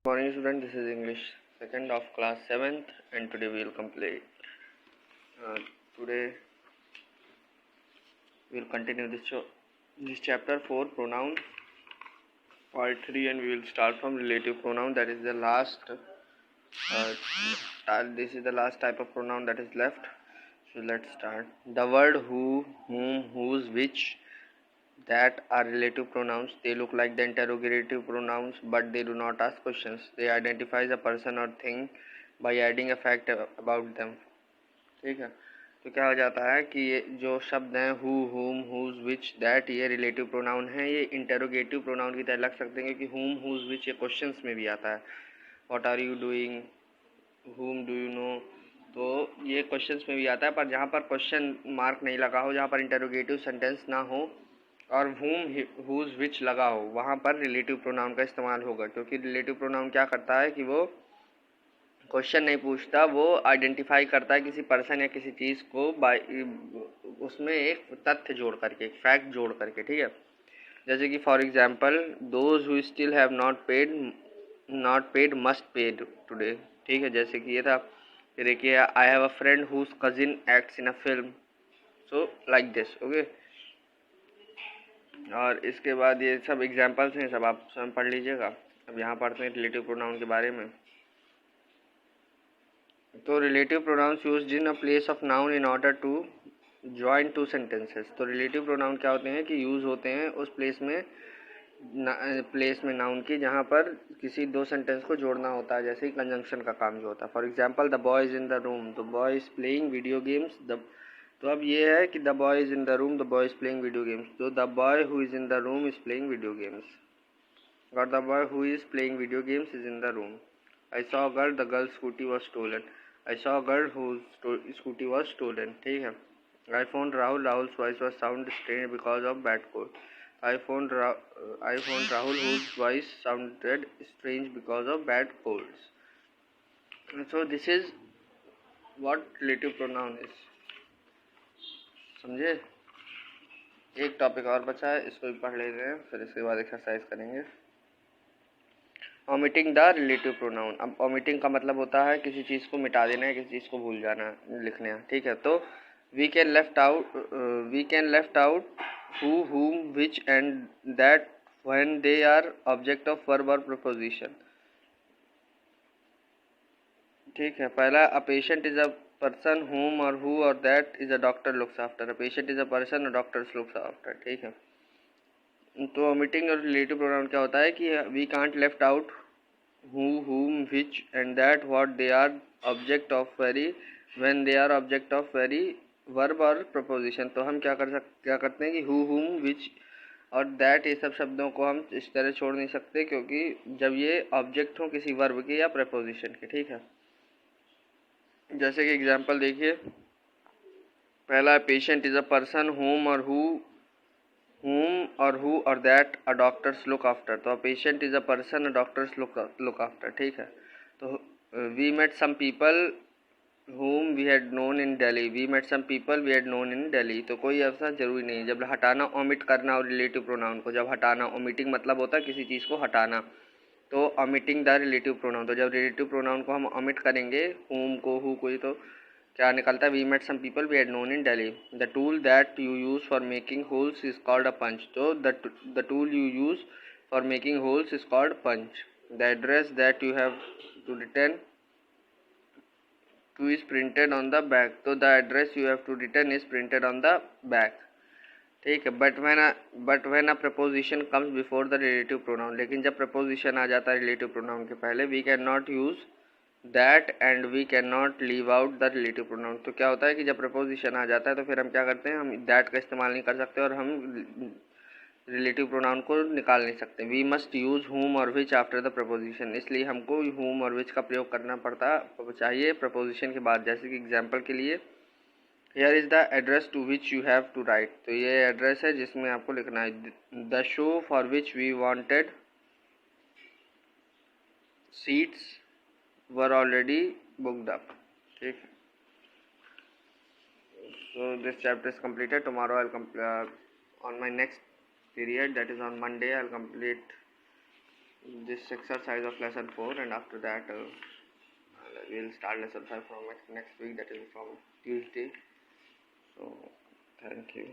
Morning student, this is English second of class 7th and today we will complete today we will continue this chapter 4 pronoun part 3 and we will start from relative pronoun. That is the last this is the last type of pronoun that is left. So let's start. The word who, whom, whose, which, that are relative pronouns. They look like the interrogative pronouns but they do not ask questions. They identify a person or thing by adding a fact about them. ठीक है, तो क्या हो जाता है कि ये जो शब्द हैं हु, हुम, हुज, विच, दैट, ये रिलेटिव प्रोनाउन हैं. ये इंटेरोगेटिव प्रोनाउन की तरह लग सकते हैं क्योंकि हुम, हुज, विच ये क्वेश्चंस में भी आता है. व्हाट आर यू डूइंग, हुम डू यू नो, तो ये क्वेश्चंस में भी आता है. पर जहाँ पर क्वेश्चन मार्क नहीं लगा हो, जहाँ पर इंटेरोगेटिव सेंटेंस ना हो और हुम, हुज, विच लगा हो, वहाँ पर रिलेटिव प्रोनाउन का इस्तेमाल होगा. क्योंकि रिलेटिव प्रोनाउन क्या करता है कि वो क्वेश्चन नहीं पूछता, वो आइडेंटिफाई करता है किसी पर्सन या किसी चीज़ को बाय उसमें एक तथ्य जोड़ करके, एक फैक्ट जोड़ करके. ठीक है, जैसे कि for example those who still have not paid must paid today. ठीक है, जैसे कि ये था. फिर देखिए I have a friend whose cousin acts in a film. So like this. Okay, और इसके बाद ये सब एग्जाम्पल्स हैं, सब आप स्वयं पढ़ लीजिएगा. अब यहाँ पढ़ते हैं रिलेटिव प्रोनाउन के बारे में. तो relative pronouns used in a place of noun in order to join two sentences. तो रिलेटिव प्रोनाउन क्या होते हैं कि यूज़ होते हैं उस प्लेस में नाउन की जहाँ पर किसी दो सेंटेंस को जोड़ना होता है, जैसे ही कंजंक्शन का काम जो होता है. For example the boy is in the room, the boy is playing video games. तो अब ये है कि the boy is in the room, the boy is playing video games. तो the boy who is in the room is playing video games, और the boy who is playing video games is in the room. I saw a girl, the girl scooty was stolen. I saw a girl whose scooty was stolen. ठीक है. I phoned Rahul. Rahul's voice was sound strange because of bad cold. I phoned Rahul whose voice sounded strange because of bad colds. So this is what relative pronoun is. समझे? एक topic और बचा है, इसको भी पढ़ लेते हैं, फिर इसके बाद एक्सरसाइज करेंगे. Omitting the relative pronoun. अब ओमिटिंग का मतलब होता है किसी चीज़ को मिटा देना है, किसी चीज़ को भूल जाना, लिखना. ठीक है, तो we can left out who, whom, which and that when they are object of verb और प्रपोजिशन. ठीक है, पहला a patient is a person whom और हु और that is a doctor looks after. A patient is a person और doctor looks after. ठीक है, तो ओमिटिंग और रिलेटिव प्रोनाउन क्या होता है कि we can't left out who, whom, which and that what they are object of very when they are object of very verb और preposition. तो हम क्या करते हैं कि who, whom, which और that ये सब शब्दों को हम इस तरह छोड़ नहीं सकते क्योंकि जब ये ऑब्जेक्ट हो किसी वर्ब के या preposition के. ठीक है, जैसे कि एग्जांपल देखिए. पहला patient is a person whom और who और that a doctors look after. तो patient is a person, a doctors look after. ठीक है, तो we met some people whom we had known in Delhi. We met some people we had known in Delhi. तो कोई ऐसा जरूरी नहीं. जब हटाना, ओमिट करना और रिलेटिव प्रोनाउन को जब हटाना, ओमिटिंग मतलब होता है किसी चीज़ को हटाना, तो ओमिटिंग द रिलेटिव प्रोनाउन. तो जब रिलेटिव प्रोनाउन को हम ओमिट करेंगे, whom को, who को, तो क्या निकलता है? We met some people we had known in Delhi. The tool that you use for making holes is called a punch. तो the tool you use for making holes is called punch. The address that you have to return to is printed on the bag. तो the address you have to return is printed on the bag. ठीक है, but when a preposition comes before the relative pronoun. लेकिन जब preposition आ जाता है relative pronoun के पहले, we can not use that and we can not leave out the relative pronoun. तो क्या होता है कि जब प्रपोजिशन आ जाता है तो फिर हम क्या करते हैं, हम दैट का इस्तेमाल नहीं कर सकते और हम रिलेटिव प्रोनाउन को निकाल नहीं सकते. वी मस्ट यूज हुम और विच आफ्टर द प्रपोजिशन. इसलिए हमको हुम और विच का प्रयोग करना चाहिए प्रपोजिशन के बाद. जैसे कि एग्जाम्पल के लिए, here is the address to which you have to write. तो ये एड्रेस है जिसमें आपको लिखना है. The show for which we wanted seats were already booked up. ठीक. So this chapter is completed. Tomorrow I'll on my next period, that is on Monday, I'll complete this exercise of lesson 4, and after that we'll start lesson 5 from next week, that is from Tuesday. So thank you.